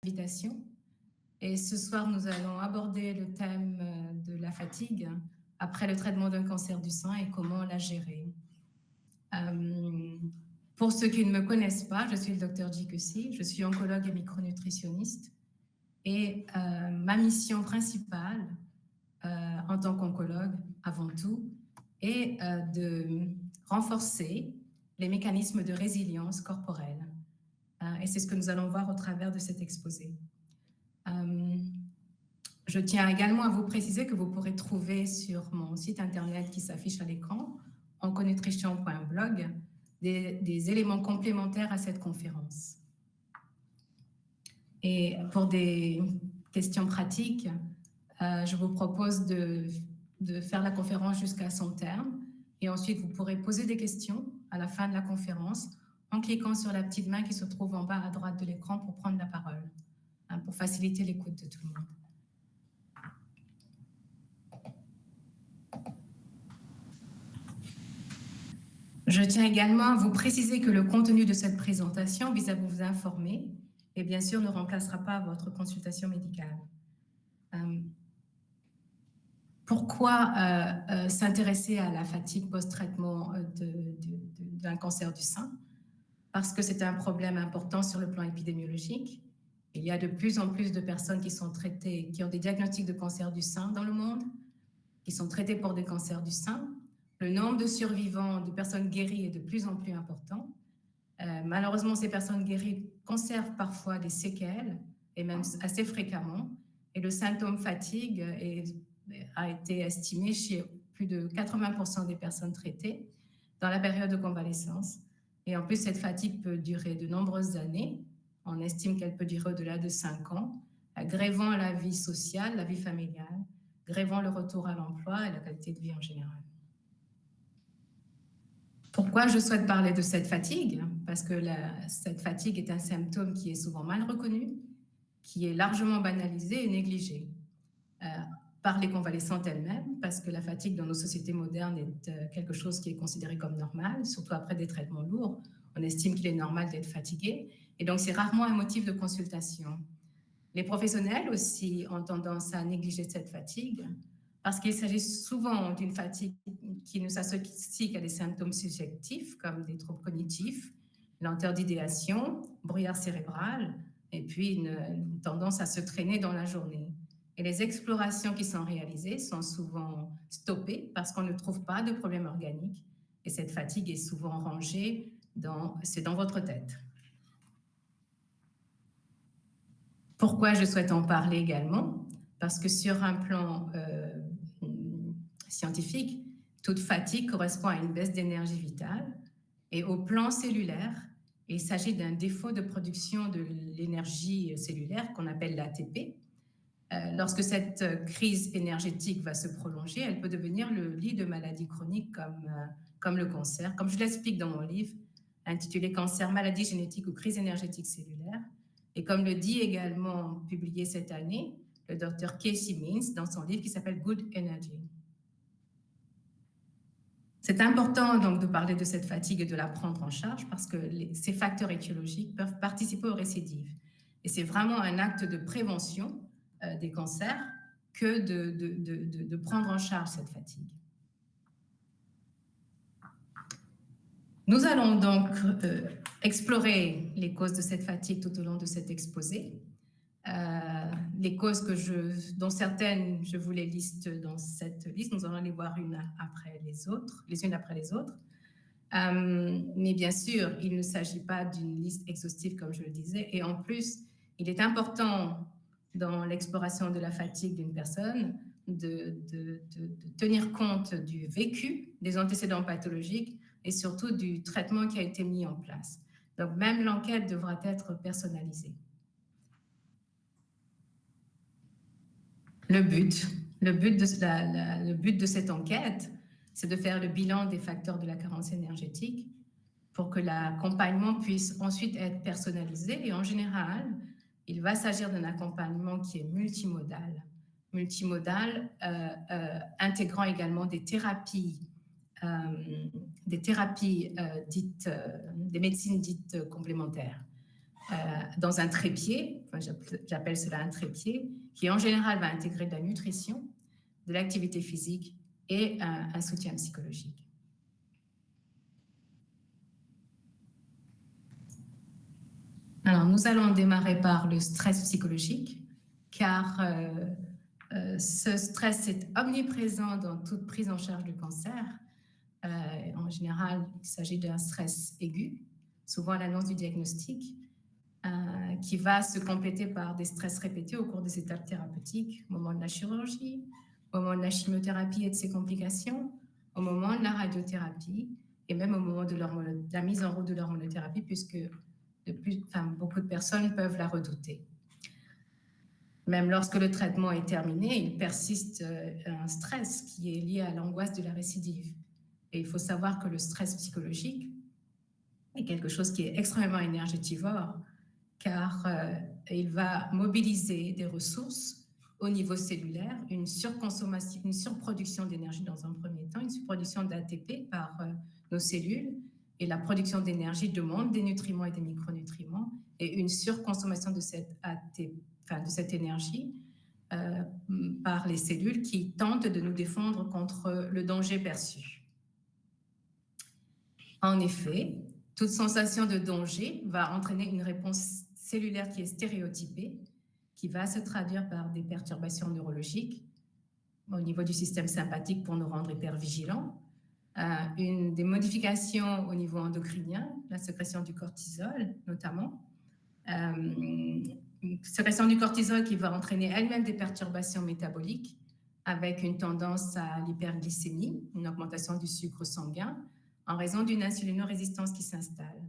invitation. Et ce soir, nous allons aborder le thème de la fatigue après le traitement d'un cancer du sein et comment la gérer. Pour ceux qui ne me connaissent pas, je suis le Dr Jikusi, je suis oncologue et micronutritionniste. Et ma mission principale en tant qu'oncologue, avant tout, est de renforcer les mécanismes de résilience corporelle. Et c'est ce que nous allons voir au travers de cet exposé. Je tiens également à vous préciser que vous pourrez trouver sur mon site internet qui s'affiche à l'écran, onconutrition.blog, des éléments complémentaires à cette conférence. Et pour des questions pratiques, je vous propose de faire la conférence jusqu'à son terme et ensuite vous pourrez poser des questions à la fin de la conférence en cliquant sur la petite main qui se trouve en bas à droite de l'écran pour prendre la parole, pour faciliter l'écoute de tout le monde. Je tiens également à vous préciser que le contenu de cette présentation vise à vous informer et bien sûr ne remplacera pas votre consultation médicale. Pourquoi s'intéresser à la fatigue post-traitement d'un cancer du sein? Parce que c'est un problème important sur le plan épidémiologique. Il y a de plus en plus de personnes qui sont traitées, qui ont des diagnostics de cancer du sein dans le monde, qui sont traitées pour des cancers du sein. Le nombre de survivants, de personnes guéries est de plus en plus important. Malheureusement, ces personnes guéries conservent parfois des séquelles, et même assez fréquemment. Et le symptôme fatigue a été estimé chez plus de 80% des personnes traitées dans la période de convalescence. Et en plus, cette fatigue peut durer de nombreuses années. On estime qu'elle peut durer au-delà de 5 ans, grevant la vie sociale, la vie familiale, grevant le retour à l'emploi et la qualité de vie en général. Pourquoi je souhaite parler de cette fatigue? Parce que cette fatigue est un symptôme qui est souvent mal reconnu, qui est largement banalisé et négligé par les convalescentes elles-mêmes, parce que la fatigue dans nos sociétés modernes est quelque chose qui est considéré comme normal, surtout après des traitements lourds. On estime qu'il est normal d'être fatigué, et donc c'est rarement un motif de consultation. Les professionnels aussi ont tendance à négliger cette fatigue, parce qu'il s'agit souvent d'une fatigue qui ne s'associe qu'à des symptômes subjectifs, comme des troubles cognitifs, lenteur d'idéation, brouillard cérébral, et puis une tendance à se traîner dans la journée. Et les explorations qui sont réalisées sont souvent stoppées parce qu'on ne trouve pas de problème organique. Et cette fatigue est souvent rangée c'est dans votre tête. Pourquoi je souhaite en parler également? Parce que sur un plan scientifique, toute fatigue correspond à une baisse d'énergie vitale. Et au plan cellulaire, il s'agit d'un défaut de production de l'énergie cellulaire qu'on appelle l'ATP. Lorsque cette crise énergétique va se prolonger, elle peut devenir le lit de maladies chroniques comme le cancer, comme je l'explique dans mon livre, intitulé « Cancer, maladie génétique ou crise énergétique cellulaire ». Et comme le dit également, publié cette année, le Dr Casey Means dans son livre qui s'appelle « Good Energy ». C'est important donc de parler de cette fatigue et de la prendre en charge parce que ces facteurs étiologiques peuvent participer aux récidives. Et c'est vraiment un acte de prévention des cancers que de prendre en charge cette fatigue. Nous allons donc explorer les causes de cette fatigue tout au long de cet exposé. Les causes dont certaines, je vous les liste dans cette liste. Nous allons les voir les unes après les autres. Mais bien sûr, il ne s'agit pas d'une liste exhaustive, comme je le disais. Et en plus, il est important dans l'exploration de la fatigue d'une personne de tenir compte du vécu, des antécédents pathologiques et surtout du traitement qui a été mis en place. Donc, même l'enquête devra être personnalisée. Le but de cette enquête, c'est de faire le bilan des facteurs de la carence énergétique pour que l'accompagnement puisse ensuite être personnalisé. Et en général, il va s'agir d'un accompagnement qui est multimodal, intégrant également des thérapies dites, des médecines dites complémentaires, dans un trépied enfin, j'appelle cela un trépied, qui en général va intégrer de la nutrition, de l'activité physique et un soutien psychologique. Alors, nous allons démarrer par le stress psychologique, car ce stress est omniprésent dans toute prise en charge du cancer. En général, il s'agit d'un stress aigu, souvent à l'annonce du diagnostic, qui va se compléter par des stress répétés au cours des étapes thérapeutiques, au moment de la chirurgie, au moment de la chimiothérapie et de ses complications, au moment de la radiothérapie et même au moment de la mise en route de l'hormonothérapie, puisque beaucoup de personnes peuvent la redouter. Même lorsque le traitement est terminé, il persiste un stress qui est lié à l'angoisse de la récidive. Et il faut savoir que le stress psychologique est quelque chose qui est extrêmement énergétivore, car il va mobiliser des ressources au niveau cellulaire, une surconsommation, une surproduction d'énergie dans un premier temps, une surproduction d'ATP par nos cellules, et la production d'énergie demande des nutriments et des micronutriments, et une surconsommation de cette énergie par les cellules qui tentent de nous défendre contre le danger perçu. En effet, toute sensation de danger va entraîner une réponse cellulaire qui est stéréotypée, qui va se traduire par des perturbations neurologiques au niveau du système sympathique pour nous rendre hypervigilants, des modifications au niveau endocrinien, la sécrétion du cortisol notamment, sécrétion du cortisol qui va entraîner elle-même des perturbations métaboliques avec une tendance à l'hyperglycémie, une augmentation du sucre sanguin, en raison d'une insulinorésistance qui s'installe.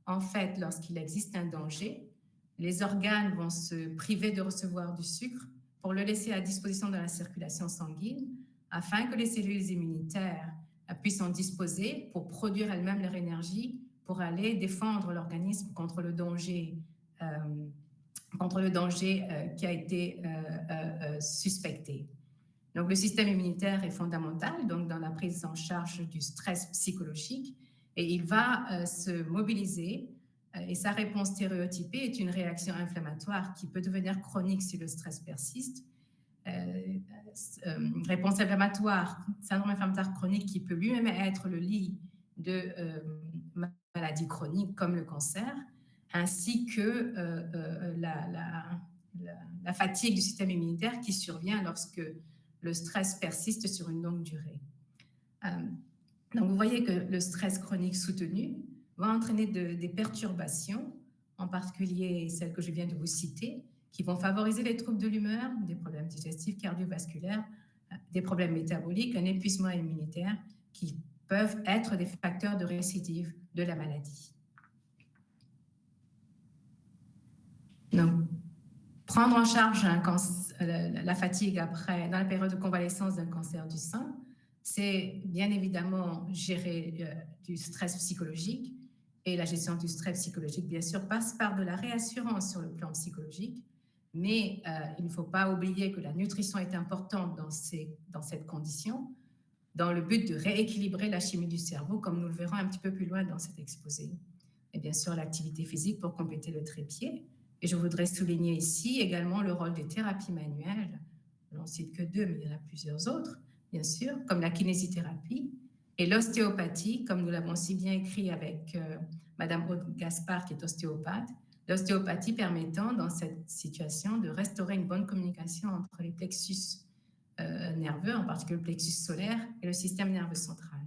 En fait, lorsqu'il existe un danger, les organes vont se priver de recevoir du sucre pour le laisser à disposition de la circulation sanguine afin que les cellules immunitaires puissent en disposer pour produire elles-mêmes leur énergie pour aller défendre l'organisme contre le danger qui a été suspecté. Donc, le système immunitaire est fondamental donc, dans la prise en charge du stress psychologique et il va se mobiliser et sa réponse stéréotypée est une réaction inflammatoire qui peut devenir chronique si le stress persiste. Réponse inflammatoire, syndrome inflammatoire chronique qui peut lui-même être le lit de maladies chroniques comme le cancer, ainsi que la fatigue du système immunitaire qui survient lorsque le stress persiste sur une longue durée. Donc, vous voyez que le stress chronique soutenu va entraîner des perturbations, en particulier celles que je viens de vous citer, qui vont favoriser les troubles de l'humeur, des problèmes digestifs, cardiovasculaires, des problèmes métaboliques, un épuisement immunitaire qui peuvent être des facteurs de récidive de la maladie. Donc, prendre en charge la fatigue dans la période de convalescence d'un cancer du sein, c'est bien évidemment gérer du stress psychologique. Et la gestion du stress psychologique, bien sûr, passe par de la réassurance sur le plan psychologique. Mais il ne faut pas oublier que la nutrition est importante dans cette condition, dans le but de rééquilibrer la chimie du cerveau, comme nous le verrons un petit peu plus loin dans cet exposé. Et bien sûr, l'activité physique pour compléter le trépied. Et je voudrais souligner ici également le rôle des thérapies manuelles. On n'en cite que 2, mais il y en a plusieurs autres, bien sûr, comme la kinésithérapie et l'ostéopathie, comme nous l'avons si bien écrit avec Madame Aude Gaspard, qui est ostéopathe. L'ostéopathie permettant, dans cette situation, de restaurer une bonne communication entre les plexus nerveux, en particulier le plexus solaire et le système nerveux central.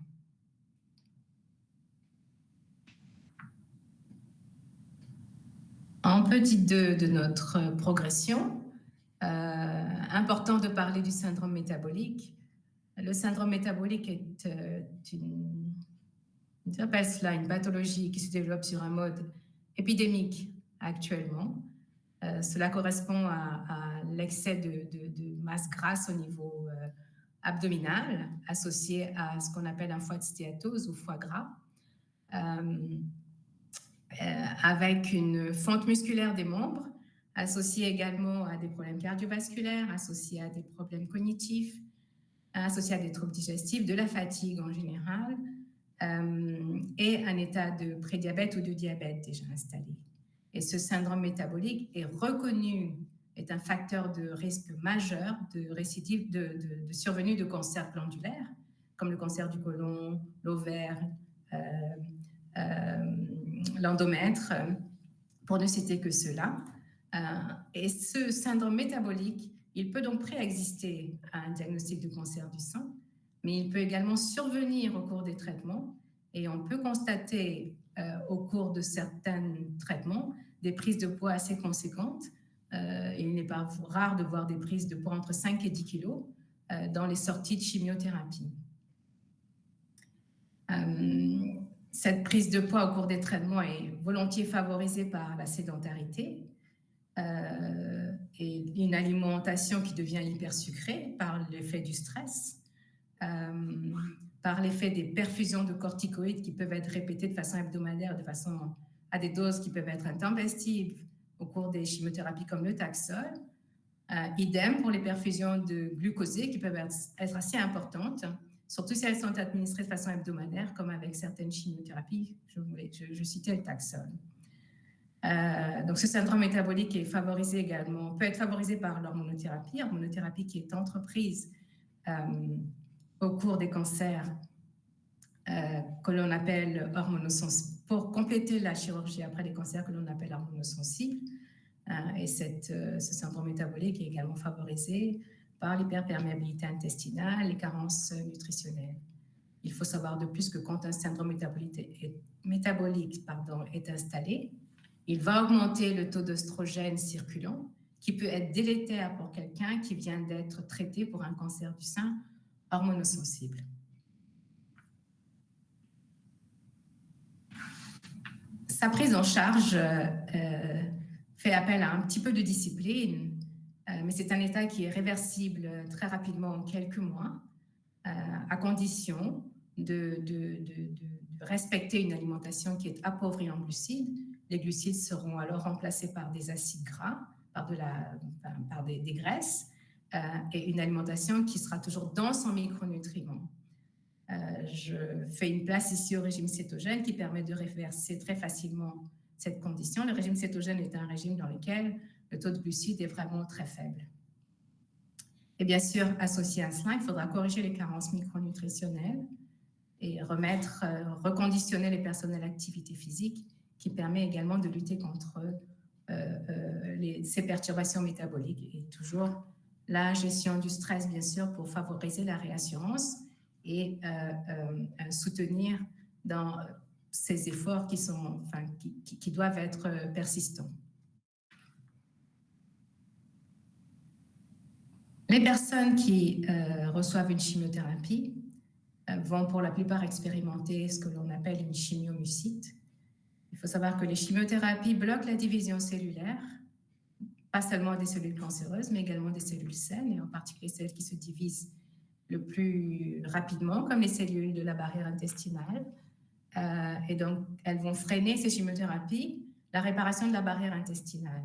En petit 2 de notre progression, important de parler du syndrome métabolique. Le syndrome métabolique est j'appelle cela une pathologie qui se développe sur un mode épidémique actuellement. Cela correspond à l'excès de masse grasse au niveau abdominal, associé à ce qu'on appelle un foie de stéatose ou foie gras. Avec une fonte musculaire des membres, associée également à des problèmes cardiovasculaires, associée à des problèmes cognitifs, associée à des troubles digestifs, de la fatigue en général, et un état de prédiabète ou de diabète déjà installé. Et ce syndrome métabolique est reconnu, est un facteur de risque majeur de récidive, de survenue de cancers glandulaires, comme le cancer du côlon, l'ovaire, l'endomètre, pour ne citer que ceux-là. Et ce syndrome métabolique, il peut donc préexister à un diagnostic de cancer du sein, mais il peut également survenir au cours des traitements et on peut constater au cours de certains traitements des prises de poids assez conséquentes. Il n'est pas rare de voir des prises de poids entre 5 et 10 kilos dans les sorties de chimiothérapie. Cette prise de poids au cours des traitements est volontiers favorisée par la sédentarité et une alimentation qui devient hyper sucrée par l'effet du stress, par l'effet des perfusions de corticoïdes qui peuvent être répétées de façon hebdomadaire, de façon à des doses qui peuvent être intempestives au cours des chimiothérapies comme le Taxol. Idem pour les perfusions de glucosés qui peuvent être assez importantes, surtout si elles sont administrées de façon hebdomadaire, comme avec certaines chimiothérapies. Je citais le Taxol. Donc, ce syndrome métabolique est favorisé également, peut être favorisé par l'hormonothérapie qui est entreprise au cours des cancers que l'on appelle hormonosensibles, pour compléter la chirurgie après les cancers que l'on appelle hormonosensibles. Et ce syndrome métabolique est également favorisé par l'hyperperméabilité intestinale, les carences nutritionnelles. Il faut savoir de plus que quand un syndrome métabolique est installé, il va augmenter le taux d'œstrogène circulant, qui peut être délétère pour quelqu'un qui vient d'être traité pour un cancer du sein hormonosensible. Sa prise en charge fait appel à un petit peu de discipline, mais c'est un état qui est réversible très rapidement en quelques mois, à condition de respecter une alimentation qui est appauvrie en glucides. Les glucides seront alors remplacés par des acides gras, par des graisses, et une alimentation qui sera toujours dense en micronutriments. Je fais une place ici au régime cétogène qui permet de réverser très facilement cette condition. Le régime cétogène est un régime dans lequel le taux de glucides est vraiment très faible. Et bien sûr, associé à cela, il faudra corriger les carences micronutritionnelles et reconditionner les personnels d'activité physique qui permet également de lutter contre ces perturbations métaboliques. Et toujours la gestion du stress, bien sûr, pour favoriser la réassurance et soutenir dans ces efforts qui doivent être persistants. Les personnes qui reçoivent une chimiothérapie vont pour la plupart expérimenter ce que l'on appelle une chimiomucite. Il faut savoir que les chimiothérapies bloquent la division cellulaire, pas seulement des cellules cancéreuses, mais également des cellules saines, et en particulier celles qui se divisent le plus rapidement, comme les cellules de la barrière intestinale. Et donc, elles vont freiner ces chimiothérapies, la réparation de la barrière intestinale.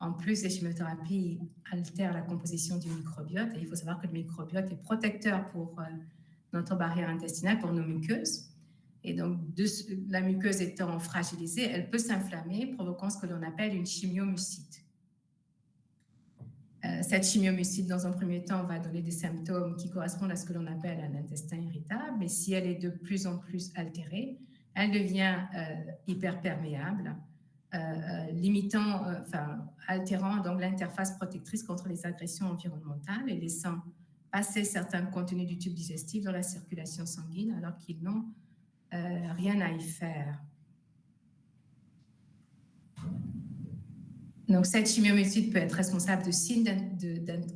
En plus, les chimiothérapies altèrent la composition du microbiote, et il faut savoir que le microbiote est protecteur pour notre barrière intestinale, pour nos muqueuses. Et donc, la muqueuse étant fragilisée, elle peut s'inflammer, provoquant ce que l'on appelle une chimiomucite. Cette chimiomucite, dans un premier temps, va donner des symptômes qui correspondent à ce que l'on appelle un intestin irritable. Et si elle est de plus en plus altérée, elle devient hyperperméable, altérant donc l'interface protectrice contre les agressions environnementales et laissant passer certains contenus du tube digestif dans la circulation sanguine alors qu'ils n'ont rien à y faire. Donc, cette chimiomucite peut être responsable de signes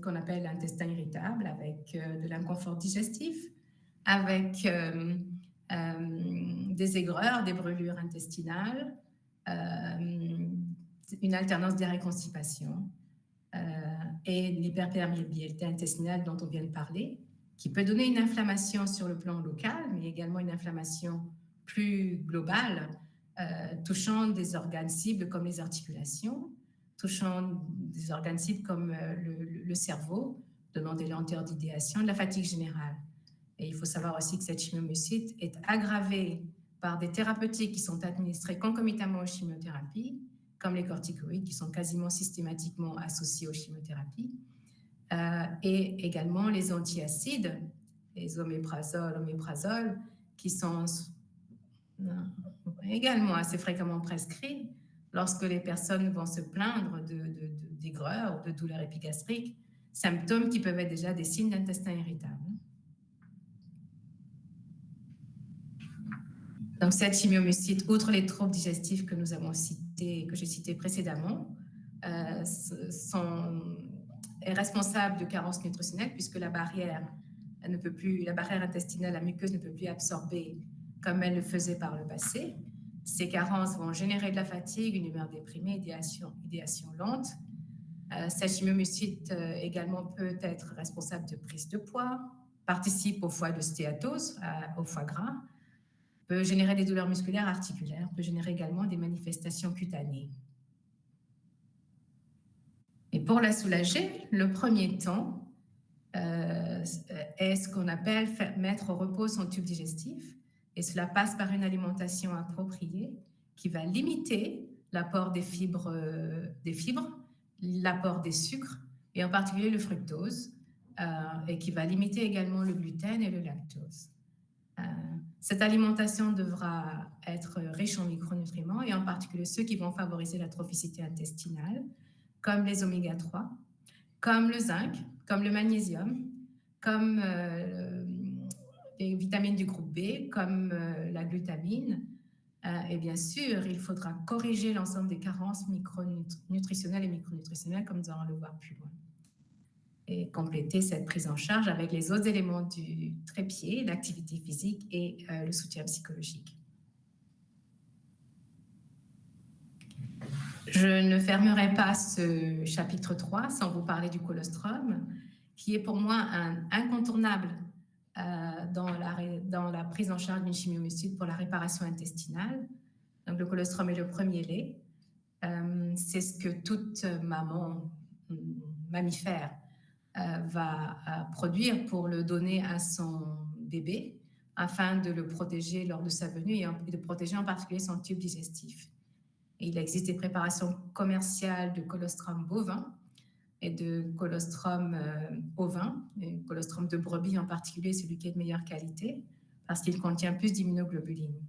qu'on appelle l'intestin irritable, avec de l'inconfort digestif, avec des aigreurs, des brûlures intestinales, une alternance diarrhée-constipation et l'hyperperméabilité intestinale dont on vient de parler, qui peut donner une inflammation sur le plan local, mais également une inflammation plus globale, touchant des organes cibles comme les articulations, touchant des organes cibles comme le cerveau, donnant des lenteurs d'idéation, de la fatigue générale. Et il faut savoir aussi que cette chimiomucite est aggravée par des thérapeutiques qui sont administrées concomitamment aux chimiothérapies comme les corticoïdes, qui sont quasiment systématiquement associés aux chimiothérapies, et également les antiacides, les oméprazole, qui sont également assez fréquemment prescrits lorsque les personnes vont se plaindre d'aigreur ou de douleurs épigastriques, symptômes qui peuvent être déjà des signes d'intestin irritable. Donc, cette chimiomucite, outre les troubles digestifs que nous avons cités, que j'ai cités précédemment, est responsable de carences nutritionnelles puisque la barrière intestinale, la muqueuse ne peut plus absorber comme elle le faisait par le passé. Ces carences vont générer de la fatigue, une humeur déprimée, idéation lente. Cette chimiomucite également peut être responsable de prise de poids, participe au foie de stéatose, au foie gras, peut générer des douleurs musculaires articulaires, peut générer également des manifestations cutanées. Et pour la soulager, le premier temps est ce qu'on appelle mettre au repos son tube digestif. Et cela passe par une alimentation appropriée qui va limiter l'apport des fibres, l'apport des sucres, et en particulier le fructose, et qui va limiter également le gluten et le lactose. Cette alimentation devra être riche en micronutriments, et en particulier ceux qui vont favoriser la trophicité intestinale, comme les oméga 3, comme le zinc, comme le magnésium, comme les vitamines du groupe B, comme la glutamine. Et bien sûr, il faudra corriger l'ensemble des carences nutritionnelles et micronutritionnelles, comme nous allons le voir plus loin. Et compléter cette prise en charge avec les autres éléments du trépied, l'activité physique et le soutien psychologique. Je ne fermerai pas ce chapitre 3 sans vous parler du colostrum, qui est pour moi un incontournable dans la prise en charge d'une chimiomucite pour la réparation intestinale. Donc, le colostrum est le premier lait. C'est ce que toute maman mammifère va produire pour le donner à son bébé afin de le protéger lors de sa venue et de protéger en particulier son tube digestif. Et il existe des préparations commerciales de colostrum bovin et de colostrum ovin, et colostrum de brebis en particulier, celui qui est de meilleure qualité, parce qu'il contient plus d'immunoglobulines.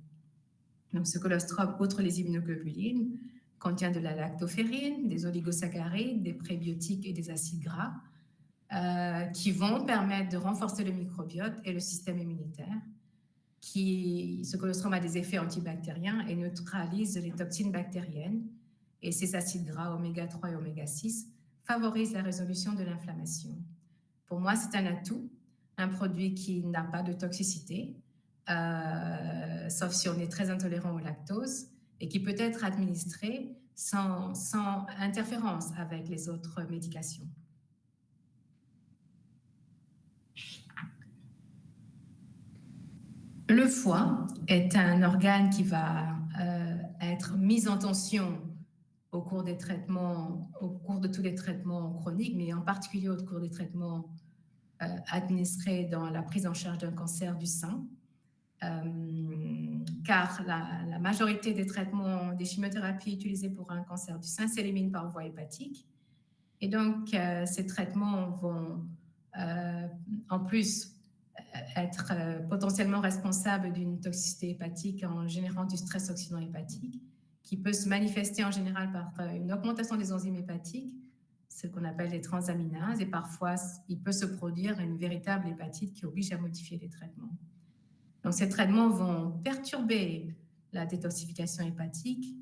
Donc ce colostrum, outre les immunoglobulines, contient de la lactoferrine, des oligosaccharides, des prébiotiques et des acides gras qui vont permettre de renforcer le microbiote et le système immunitaire. Ce colostrum a des effets antibactériens et neutralise les toxines bactériennes. Et ces acides gras oméga 3 et oméga 6 favorisent la résolution de l'inflammation. Pour moi, c'est un atout, un produit qui n'a pas de toxicité, sauf si on est très intolérant au lactose, et qui peut être administré sans interférence avec les autres médications. Le foie est un organe qui va être mis en tension au cours des traitements, au cours de tous les traitements chroniques, mais en particulier au cours des traitements administrés dans la prise en charge d'un cancer du sein, car la majorité des traitements, des chimiothérapies utilisées pour un cancer du sein s'éliminent par voie hépatique. Et donc, ces traitements vont en plus être potentiellement responsables d'une toxicité hépatique en générant du stress oxydant-hépatique, qui peut se manifester en général par une augmentation des enzymes hépatiques, ce qu'on appelle les transaminases, et parfois il peut se produire une véritable hépatite qui oblige à modifier les traitements. Donc ces traitements vont perturber la détoxification hépatique,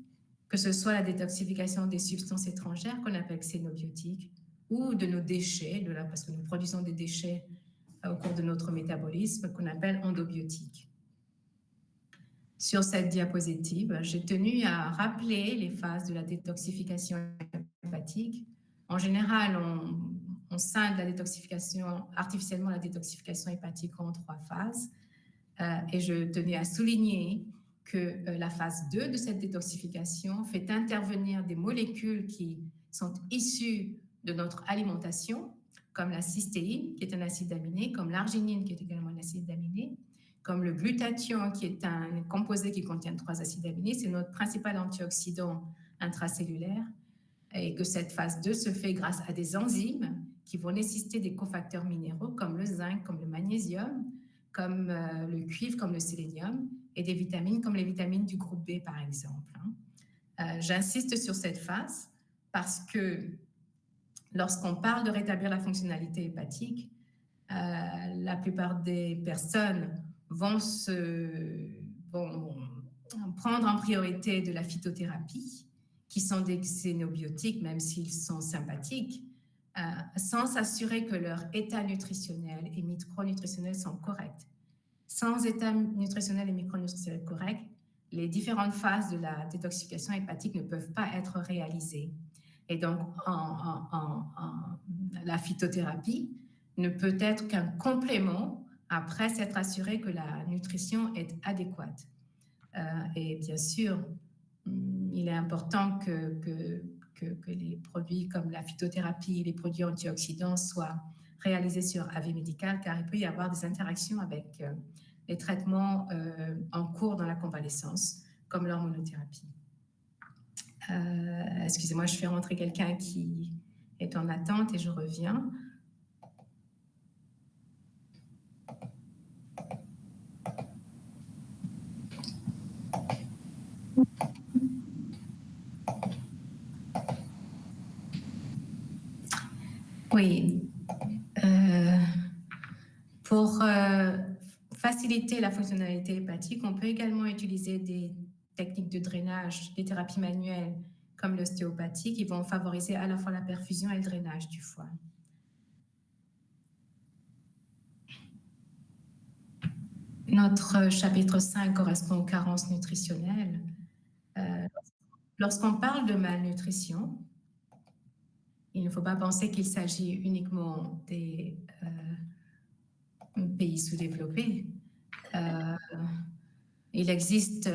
que ce soit la détoxification des substances étrangères qu'on appelle xénobiotiques ou de nos déchets, parce que nous produisons des déchets au cours de notre métabolisme qu'on appelle endobiotiques. Sur cette diapositive, j'ai tenu à rappeler les phases de la détoxification hépatique. En général, on scinde la détoxification, artificiellement la détoxification hépatique en 3 phases. Et je tenais à souligner que la phase 2 de cette détoxification fait intervenir des molécules qui sont issues de notre alimentation, comme la cystéine, qui est un acide aminé, comme l'arginine, qui est également un acide aminé, comme le glutathion, qui est un composé qui contient 3 acides aminés. C'est notre principal antioxydant intracellulaire, et que cette phase 2 se fait grâce à des enzymes qui vont nécessiter des cofacteurs minéraux comme le zinc, comme le magnésium, comme le cuivre, comme le sélénium, et des vitamines comme les vitamines du groupe B, par exemple. J'insiste sur cette phase parce que lorsqu'on parle de rétablir la fonctionnalité hépatique, la plupart des personnes vont prendre en priorité de la phytothérapie, qui sont des xénobiotiques, même s'ils sont sympathiques, sans s'assurer que leur état nutritionnel et micronutritionnel sont corrects. Sans état nutritionnel et micronutritionnel correct, les différentes phases de la détoxification hépatique ne peuvent pas être réalisées. Et donc, la phytothérapie ne peut être qu'un complément après s'être assuré que la nutrition est adéquate. Et bien sûr, il est important que les produits comme la phytothérapie, les produits antioxydants soient réalisés sur avis médical, car il peut y avoir des interactions avec les traitements en cours dans la convalescence, comme l'hormonothérapie. Excusez-moi, je fais rentrer quelqu'un qui est en attente et je reviens. Oui. Pour faciliter la fonctionnalité hépatique, on peut également utiliser des techniques de drainage, des thérapies manuelles comme l'ostéopathie qui vont favoriser à la fois la perfusion et le drainage du foie. Notre chapitre 5 correspond aux carences nutritionnelles. Lorsqu'on parle de malnutrition, il ne faut pas penser qu'il s'agit uniquement des pays sous-développés. Il existe,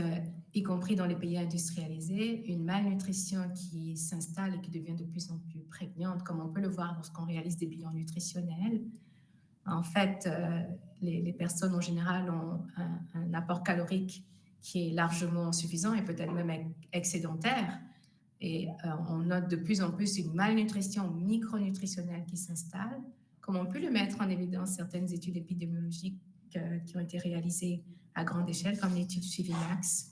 y compris dans les pays industrialisés, une malnutrition qui s'installe et qui devient de plus en plus prégnante, comme on peut le voir lorsqu'on réalise des bilans nutritionnels. En fait, les personnes en général ont un apport calorique qui est largement suffisant et peut-être même excédentaire. Et on note de plus en plus une malnutrition micronutritionnelle qui s'installe, comme on peut le mettre en évidence certaines études épidémiologiques qui ont été réalisées à grande échelle, comme l'étude Suivimax.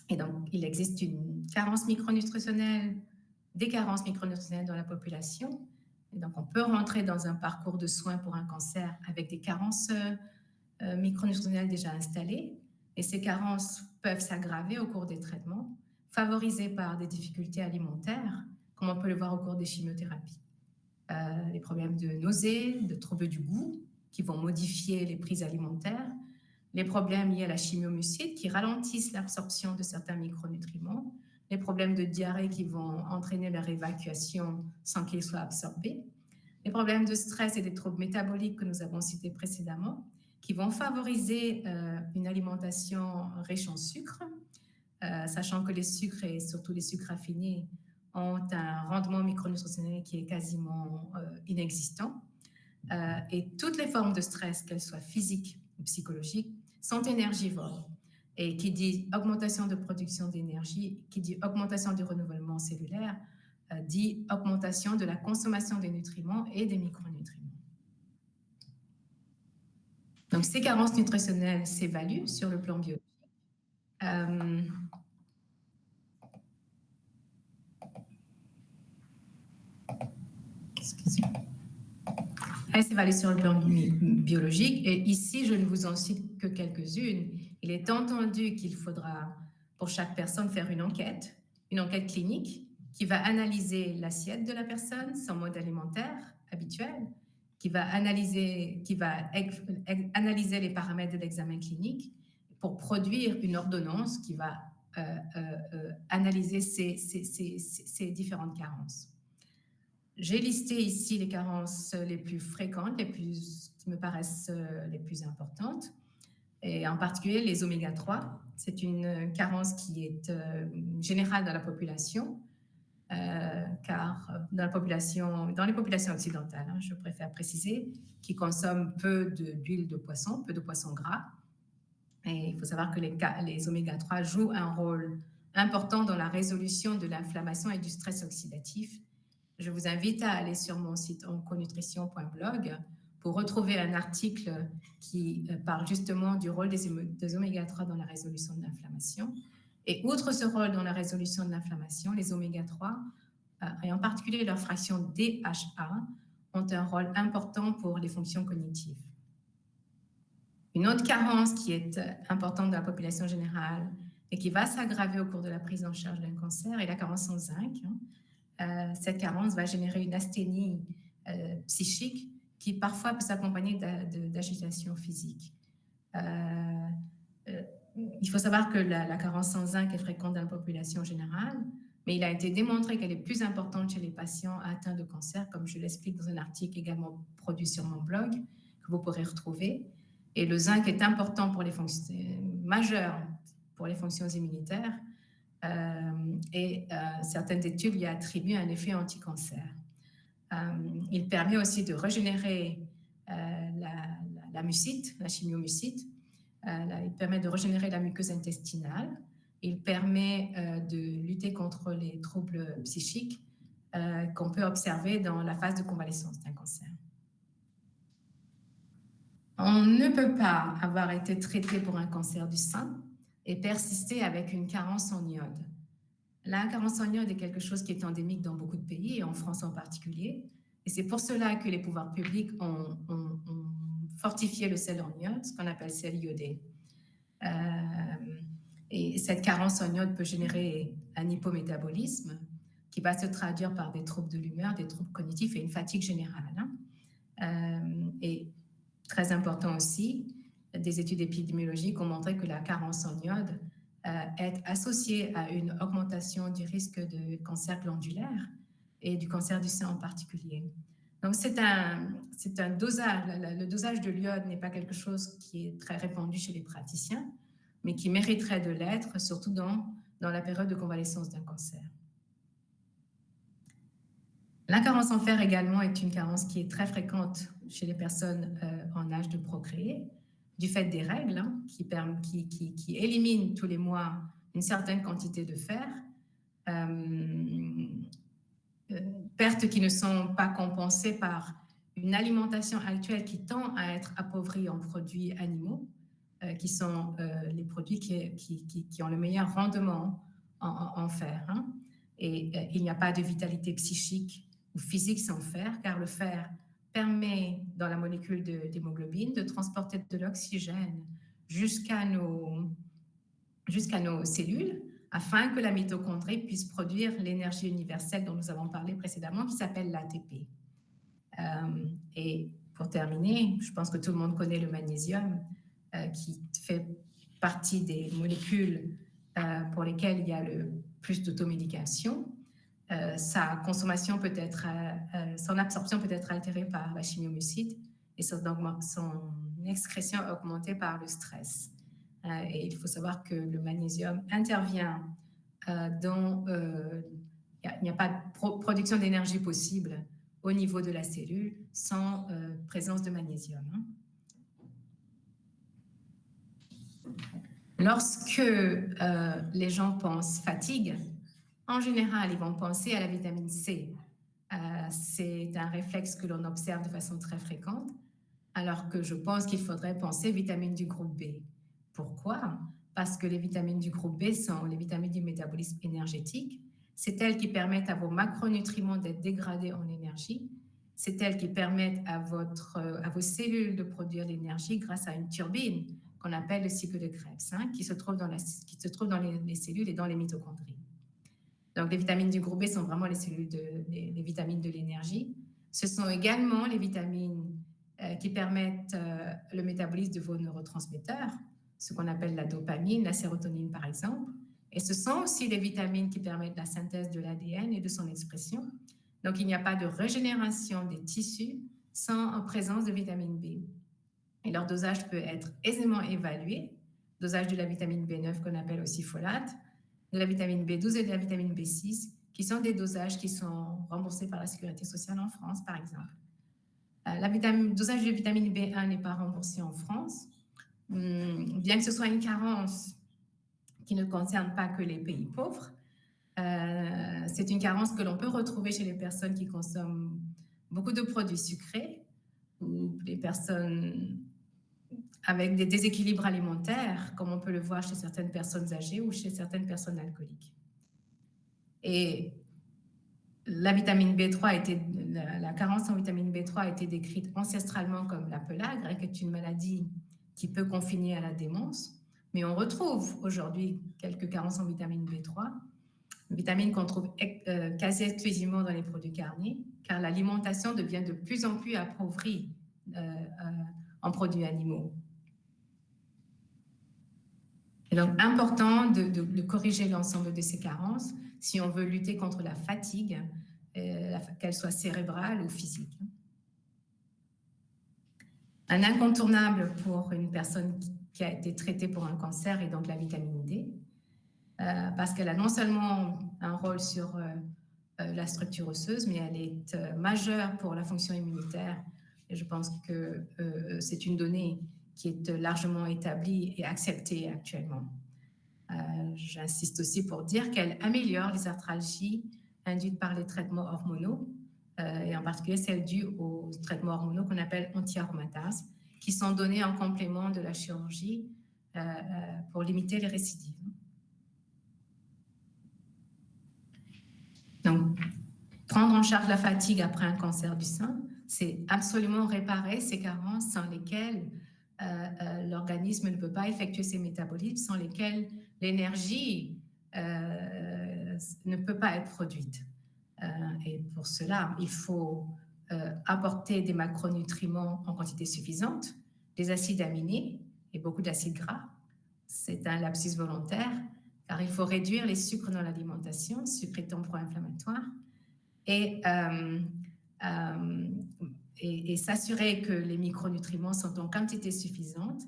Et donc, il existe une carence micronutritionnelle, des carences micronutritionnelles dans la population. Et donc, on peut rentrer dans un parcours de soins pour un cancer avec des carences micronutritionnelles déjà installées. Et ces carences peuvent s'aggraver au cours des traitements, favorisées par des difficultés alimentaires, comme on peut le voir au cours des chimiothérapies. Les problèmes de nausées, de troubles du goût, qui vont modifier les prises alimentaires, les problèmes liés à la chimiomucite qui ralentissent l'absorption de certains micronutriments, les problèmes de diarrhée qui vont entraîner leur évacuation sans qu'ils soient absorbés, les problèmes de stress et des troubles métaboliques que nous avons cités précédemment, qui vont favoriser une alimentation riche en sucre, sachant que les sucres et surtout les sucres raffinés ont un rendement micronutritionnel qui est quasiment inexistant. Et toutes les formes de stress, qu'elles soient physiques ou psychologiques, sont énergivores. Et qui dit augmentation de production d'énergie, qui dit augmentation du renouvellement cellulaire, dit augmentation de la consommation des nutriments et des micronutriments. Donc, ces carences nutritionnelles s'évaluent sur le plan biologique. Excusez-moi. Elle s'évalue sur le plan biologique et ici, je ne vous en cite que quelques-unes. Il est entendu qu'il faudra, pour chaque personne, faire une enquête clinique qui va analyser l'assiette de la personne, son mode alimentaire habituel, qui va analyser les paramètres de l'examen clinique pour produire une ordonnance qui va analyser ces différentes carences. J'ai listé ici les carences les plus fréquentes, qui me paraissent les plus importantes, et en particulier les oméga-3. C'est une carence qui est générale dans la population, car dans les populations occidentales, je préfère préciser, qui consomment peu d'huile de poisson, peu de poissons gras. Et il faut savoir que les oméga-3 jouent un rôle important dans la résolution de l'inflammation et du stress oxydatif. Je vous invite à aller sur mon site onconutrition.blog pour retrouver un article qui parle justement du rôle des oméga-3 dans la résolution de l'inflammation. Et outre ce rôle dans la résolution de l'inflammation, les oméga-3, et en particulier leur fraction DHA, ont un rôle important pour les fonctions cognitives. Une autre carence qui est importante dans la population générale et qui va s'aggraver au cours de la prise en charge d'un cancer est la carence en zinc. Cette carence va générer une asthénie psychique qui parfois peut s'accompagner d'agitation physique. Il faut savoir que la carence en zinc est fréquente dans la population générale, mais il a été démontré qu'elle est plus importante chez les patients atteints de cancer, comme je l'explique dans un article également produit sur mon blog, que vous pourrez retrouver. Et le zinc est important pour les fonctions majeures pour les fonctions immunitaires, certaines études lui attribuent un effet anti-cancer. Il permet aussi de régénérer la mucite, la chimiomucite. Il permet de régénérer la muqueuse intestinale. Il permet de lutter contre les troubles psychiques qu'on peut observer dans la phase de convalescence d'un cancer. On ne peut pas avoir été traité pour un cancer du sein et persister avec une carence en iode. La carence en iode est quelque chose qui est endémique dans beaucoup de pays, et en France en particulier. Et c'est pour cela que les pouvoirs publics ont fortifié le sel en iode, ce qu'on appelle sel iodé. Et cette carence en iode peut générer un hypométabolisme qui va se traduire par des troubles de l'humeur, des troubles cognitifs et une fatigue générale. Et très important aussi, des études épidémiologiques ont montré que la carence en iode est associée à une augmentation du risque de cancer glandulaire et du cancer du sein en particulier. Donc c'est un dosage, le dosage de l'iode n'est pas quelque chose qui est très répandu chez les praticiens, mais qui mériterait de l'être, surtout dans la période de convalescence d'un cancer. La carence en fer également est une carence qui est très fréquente chez les personnes en âge de procréer, du fait des règles qui éliminent tous les mois une certaine quantité de fer, pertes qui ne sont pas compensées par une alimentation actuelle qui tend à être appauvrie en produits animaux, qui sont les produits qui ont le meilleur rendement en fer. Et il n'y a pas de vitalité psychique ou physique sans fer, car le fer permet, dans la molécule d'hémoglobine, de transporter de l'oxygène jusqu'à nos cellules, afin que la mitochondrie puisse produire l'énergie universelle dont nous avons parlé précédemment, qui s'appelle l'ATP. Et pour terminer, je pense que tout le monde connaît le magnésium, qui fait partie des molécules pour lesquelles il y a le plus d'automédication. Sa consommation peut être, son absorption peut être altérée par la chimiomucite et son excrétion augmentée par le stress. Et il faut savoir que le magnésium intervient il n'y a pas de production d'énergie possible au niveau de la cellule sans présence de magnésium. Lorsque les gens pensent fatigue, en général, ils vont penser à la vitamine C. C'est un réflexe que l'on observe de façon très fréquente, alors que je pense qu'il faudrait penser vitamines du groupe B. Pourquoi? Parce que les vitamines du groupe B sont les vitamines du métabolisme énergétique. C'est elles qui permettent à vos macronutriments d'être dégradés en énergie. C'est elles qui permettent à vos cellules de produire l'énergie grâce à une turbine qu'on appelle le cycle de Krebs, qui se trouve dans les cellules et dans les mitochondries. Donc, les vitamines du groupe B sont vraiment les vitamines de l'énergie. Ce sont également les vitamines qui permettent le métabolisme de vos neurotransmetteurs, ce qu'on appelle la dopamine, la sérotonine par exemple. Et ce sont aussi les vitamines qui permettent la synthèse de l'ADN et de son expression. Donc, il n'y a pas de régénération des tissus sans présence de vitamine B. Et leur dosage peut être aisément évalué. Dosage de la vitamine B9 qu'on appelle aussi folate, de la vitamine B12 et de la vitamine B6, qui sont des dosages qui sont remboursés par la Sécurité sociale en France, par exemple. Le dosage de vitamine B1 n'est pas remboursé en France, bien que ce soit une carence qui ne concerne pas que les pays pauvres. C'est une carence que l'on peut retrouver chez les personnes qui consomment beaucoup de produits sucrés ou les personnes avec des déséquilibres alimentaires, comme on peut le voir chez certaines personnes âgées ou chez certaines personnes alcooliques. Et la vitamine B3 la carence en vitamine B3 a été décrite ancestralement comme la pelagre, qui est une maladie qui peut confiner à la démence. Mais on retrouve aujourd'hui quelques carences en vitamine B3, une vitamine qu'on trouve quasi exclusivement dans les produits carnés, car l'alimentation devient de plus en plus appauvrie en produits animaux. Et donc, important de corriger l'ensemble de ces carences si on veut lutter contre la fatigue, qu'elle soit cérébrale ou physique. Un incontournable pour une personne qui a été traitée pour un cancer est donc la vitamine D, parce qu'elle a non seulement un rôle sur la structure osseuse, mais elle est majeure pour la fonction immunitaire. Et je pense que c'est une donnée qui est largement établie et acceptée actuellement. J'insiste aussi pour dire qu'elle améliore les arthralgies induites par les traitements hormonaux, et en particulier celles dues aux traitements hormonaux qu'on appelle anti-aromatases, qui sont donnés en complément de la chirurgie pour limiter les récidives. Donc, prendre en charge la fatigue après un cancer du sein, c'est absolument réparer ces carences sans lesquelles l'organisme ne peut pas effectuer ses métabolismes, sans lesquels l'énergie ne peut pas être produite. Et pour cela, il faut apporter des macronutriments en quantité suffisante, des acides aminés et beaucoup d'acides gras. C'est un lapsus volontaire, car il faut réduire les sucres dans l'alimentation, sucre étant pro-inflammatoire, et s'assurer que les micronutriments sont en quantité suffisante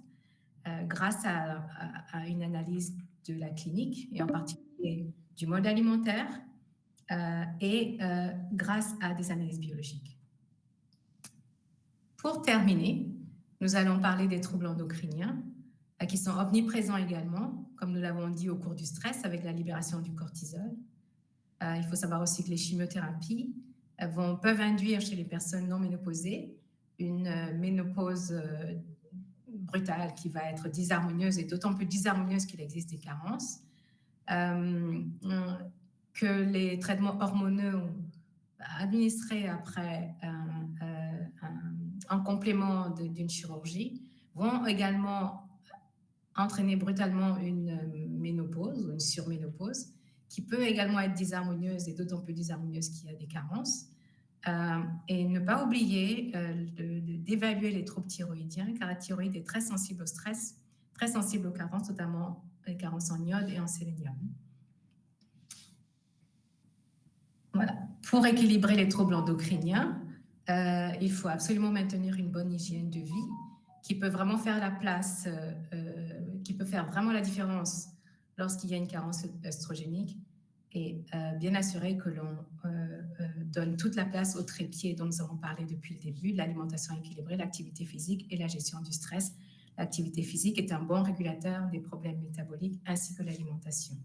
grâce à une analyse de la clinique, et en particulier du mode alimentaire, et grâce à des analyses biologiques. Pour terminer, nous allons parler des troubles endocriniens qui sont omniprésents également, comme nous l'avons dit au cours du stress avec la libération du cortisol. Il faut savoir aussi que les chimiothérapies peuvent induire chez les personnes non ménopausées une ménopause brutale qui va être dysharmonieuse, et d'autant plus dysharmonieuse qu'il existe des carences, que les traitements hormonaux administrés après en complément d'une chirurgie vont également entraîner brutalement une ménopause ou une surménopause qui peut également être dysharmonieuse, et d'autant plus dysharmonieuse qu'il y a des carences. Et ne pas oublier d'évaluer les troubles thyroïdiens, car la thyroïde est très sensible au stress, très sensible aux carences, notamment les carences en iode et en sélénium. Voilà. Pour équilibrer les troubles endocriniens, il faut absolument maintenir une bonne hygiène de vie qui peut vraiment faire la place, qui peut faire vraiment la différence lorsqu'il y a une carence œstrogénique, et bien assurer que l'on donne toute la place au trépied dont nous avons parlé depuis le début, de l'alimentation équilibrée, l'activité physique et la gestion du stress. L'activité physique est un bon régulateur des problèmes métaboliques ainsi que l'alimentation.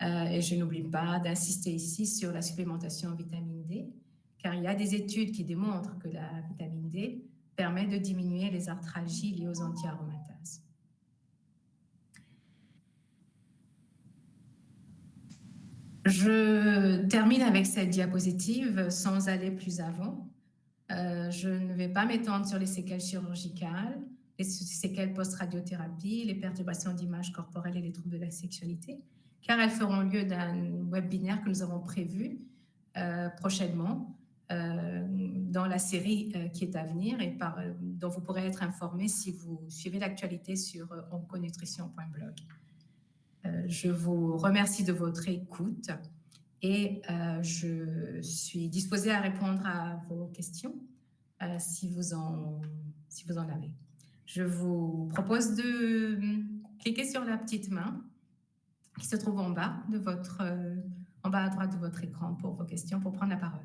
Et je n'oublie pas d'insister ici sur la supplémentation en vitamine D, car il y a des études qui démontrent que la vitamine D permet de diminuer les arthralgies liées aux anti-aromatases. Je termine avec cette diapositive sans aller plus avant. Je ne vais pas m'étendre sur les séquelles chirurgicales, les séquelles post-radiothérapie, les perturbations d'image corporelle et les troubles de la sexualité, car elles feront lieu d'un webinaire que nous avons prévu prochainement dans la série qui est à venir, et dont vous pourrez être informé si vous suivez l'actualité sur onconutrition.blog. Je vous remercie de votre écoute, et je suis disposée à répondre à vos questions si vous en avez. Je vous propose de cliquer sur la petite main qui se trouve en bas à droite de votre écran pour vos questions, pour prendre la parole.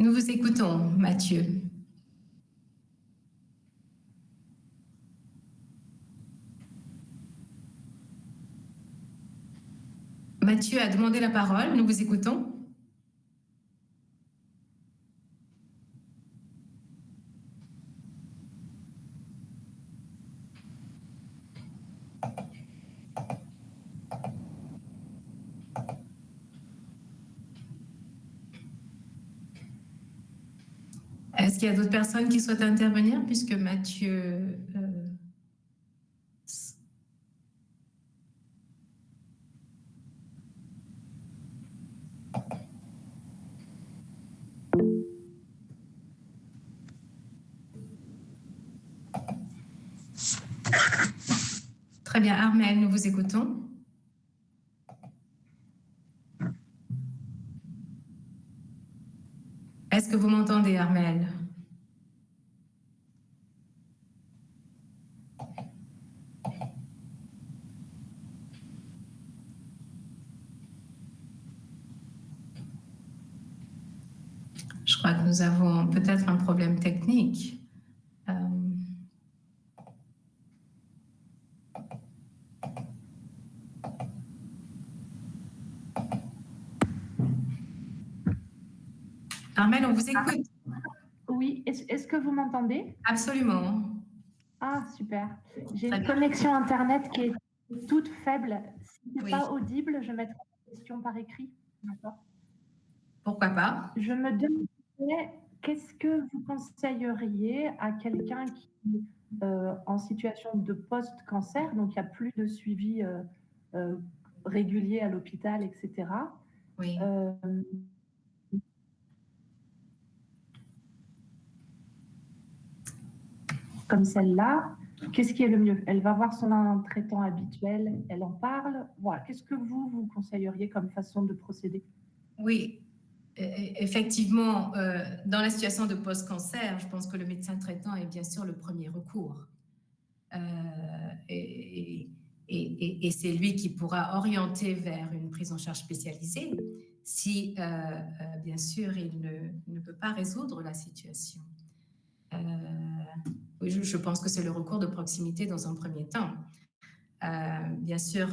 Nous vous écoutons, Mathieu. Mathieu a demandé la parole, nous vous écoutons. Est-ce qu'il y a d'autres personnes qui souhaitent intervenir puisque Mathieu... Très bien, Armelle, nous vous écoutons. Est-ce que vous m'entendez, Armelle? Je crois que nous avons peut-être un problème technique. Armelle, on vous écoute. Oui, est-ce que vous m'entendez? Absolument. Ah, super. J'ai une connexion Internet qui est toute faible. Si ce n'est pas audible, je mettrai la question par écrit. D'accord. Pourquoi pas? Je me demandais, qu'est-ce que vous conseilleriez à quelqu'un qui en situation de post-cancer, donc il n'y a plus de suivi régulier à l'hôpital, etc. Oui. Comme celle-là, qu'est-ce qui est le mieux? Elle va voir son traitant habituel, elle en parle. Voilà. Qu'est-ce que vous conseilleriez comme façon de procéder? Oui, effectivement, dans la situation de post-cancer, je pense que le médecin traitant est bien sûr le premier recours. Et c'est lui qui pourra orienter vers une prise en charge spécialisée si, bien sûr, il ne peut pas résoudre la situation. Oui, je pense que c'est le recours de proximité dans un premier temps. Bien sûr,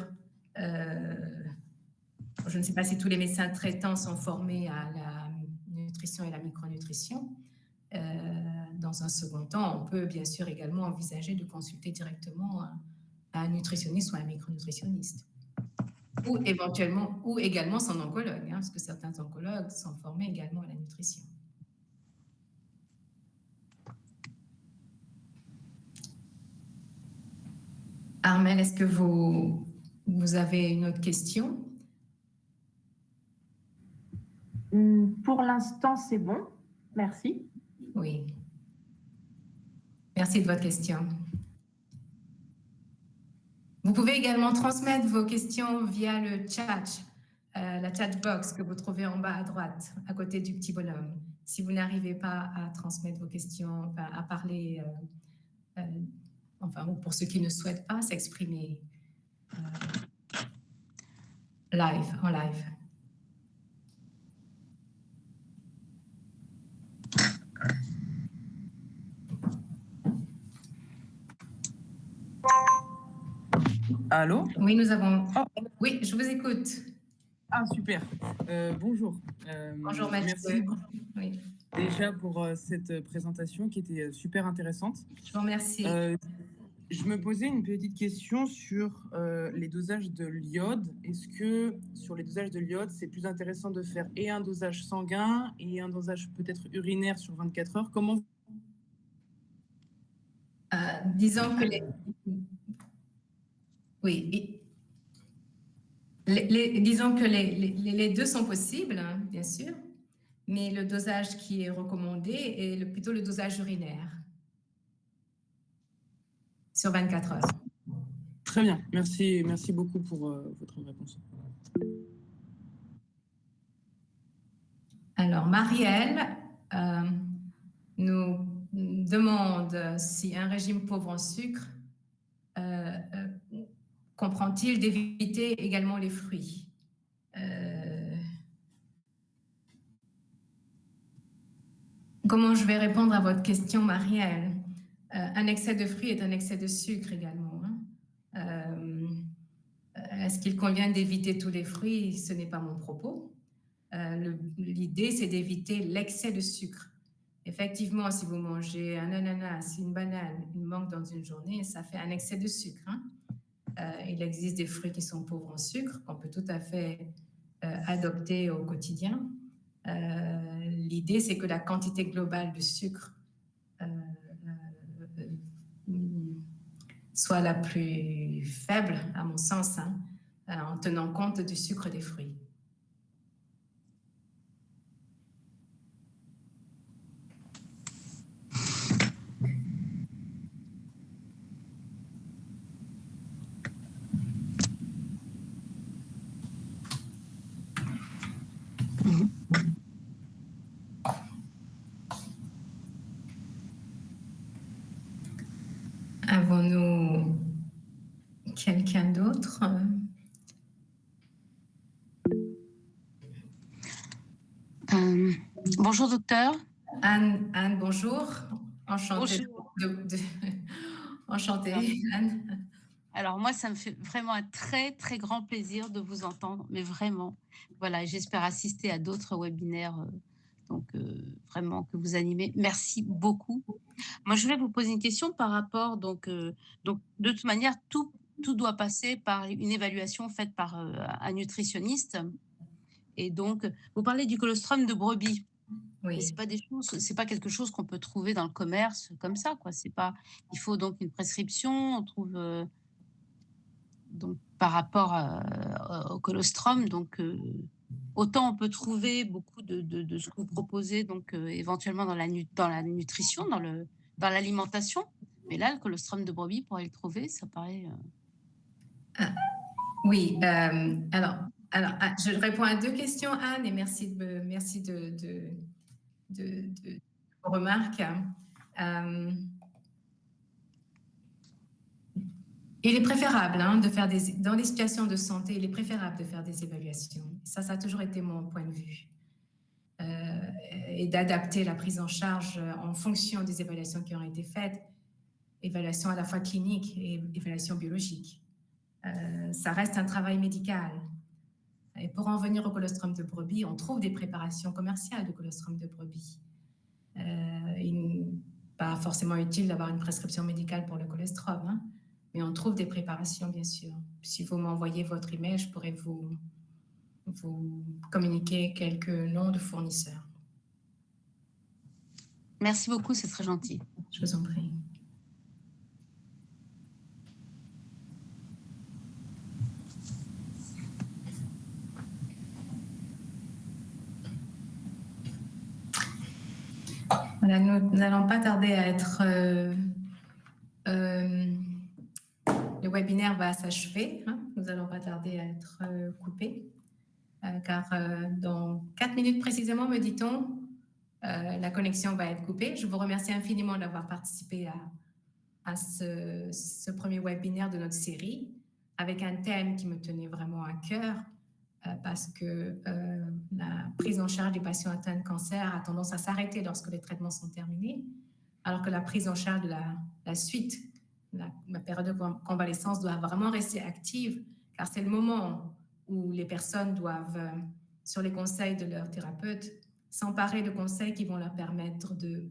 je ne sais pas si tous les médecins traitants sont formés à la nutrition et la micronutrition. Dans un second temps, on peut bien sûr également envisager de consulter directement un nutritionniste ou un micronutritionniste. Ou également son oncologue, hein, parce que certains oncologues sont formés également à la nutrition. Armelle, est-ce que vous avez une autre question? Pour l'instant, c'est bon. Merci. Oui. Merci de votre question. Vous pouvez également transmettre vos questions via le chat, la chat box que vous trouvez en bas à droite, à côté du petit bonhomme. Si vous n'arrivez pas à transmettre vos questions, enfin, à parler, enfin, ou pour ceux qui ne souhaitent pas s'exprimer en live. Allô? Oui, nous avons... Oh. Oui, je vous écoute. Ah, super. Bonjour. Bonjour, Mathieu. Merci oui. déjà pour cette présentation qui était super intéressante. Je vous remercie. Je me posais une petite question sur les dosages de l'iode. Est-ce que sur les dosages de l'iode, c'est plus intéressant de faire et un dosage sanguin et un dosage peut-être urinaire sur 24 heures? Comment? Disons que oui, disons que les deux sont possibles, hein, bien sûr, mais le dosage qui est recommandé est plutôt le dosage urinaire sur 24 heures. Très bien, merci beaucoup pour votre réponse. Alors, Marielle nous demande si un régime pauvre en sucre comprend-il d'éviter également les fruits. Comment je vais répondre à votre question, Marielle? Un excès de fruits est un excès de sucre également. Est-ce qu'il convient d'éviter tous les fruits? Ce n'est pas mon propos. L'idée, c'est d'éviter l'excès de sucre. Effectivement, si vous mangez un ananas, une banane, une mangue dans une journée, ça fait un excès de sucre. Il existe des fruits qui sont pauvres en sucre, qu'on peut tout à fait adopter au quotidien. L'idée, c'est que la quantité globale de sucre soit la plus faible, à mon sens, en tenant compte du sucre des fruits. Avons-nous quelqu'un d'autre? Bonjour docteur. Anne, bonjour. Enchantée. Bonjour. Enchantée, Anne. Alors moi, ça me fait vraiment un très très grand plaisir de vous entendre, mais vraiment, voilà, j'espère assister à d'autres webinaires, vraiment que vous animez. Merci beaucoup. Moi, je voulais vous poser une question par rapport, donc de toute manière, tout doit passer par une évaluation faite par un nutritionniste. Et donc, vous parlez du colostrum de brebis. Oui. Mais c'est pas quelque chose qu'on peut trouver dans le commerce comme ça, quoi. C'est pas, il faut donc une prescription. On trouve donc par rapport au colostrum, donc autant on peut trouver beaucoup de ce que vous proposez, donc éventuellement dans la nutrition, dans l'alimentation. Mais là, le colostrum de brebis, pour aller le trouver, ça paraît. Oui. Alors, je réponds à deux questions, Anne, et merci de vos remarques. Il est préférable de faire dans les situations de santé, il est préférable de faire des évaluations. Ça a toujours été mon point de vue. Et d'adapter la prise en charge en fonction des évaluations qui ont été faites, évaluation à la fois clinique et évaluation biologique. Ça reste un travail médical. Et pour en venir au colostrum de brebis, on trouve des préparations commerciales de colostrum de brebis. Il n'est pas forcément utile d'avoir une prescription médicale pour le colostrum, mais on trouve des préparations, bien sûr. Si vous m'envoyez votre email, je pourrais vous communiquer quelques noms de fournisseurs. Merci beaucoup, c'est très gentil. Je vous en prie. Voilà, nous n'allons pas tarder à être... le webinaire va s'achever. Nous n'allons pas tarder à être coupés. Car dans 4 minutes précisément, me dit-on, la connexion va être coupée. Je vous remercie infiniment d'avoir participé à ce premier webinaire de notre série, avec un thème qui me tenait vraiment à cœur, parce que la prise en charge des patients atteints de cancer a tendance à s'arrêter lorsque les traitements sont terminés, alors que la prise en charge de la suite, la période de convalescence doit vraiment rester active, car c'est le moment où les personnes doivent, sur les conseils de leur thérapeute, s'emparer de conseils qui vont leur permettre de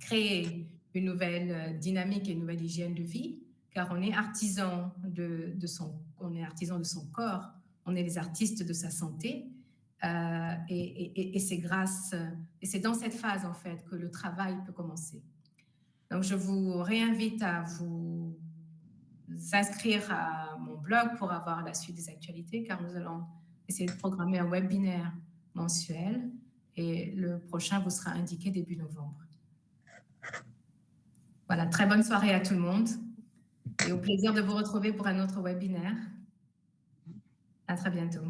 créer une nouvelle dynamique et une nouvelle hygiène de vie, car on est artisan de son corps, on est les artistes de sa santé, et c'est dans cette phase en fait que le travail peut commencer. Donc je vous réinvite à vous inscrire à mon blog pour avoir la suite des actualités, car nous allons essayer de programmer un webinaire mensuel et le prochain vous sera indiqué début novembre. Voilà, très bonne soirée à tout le monde et au plaisir de vous retrouver pour un autre webinaire. À très bientôt.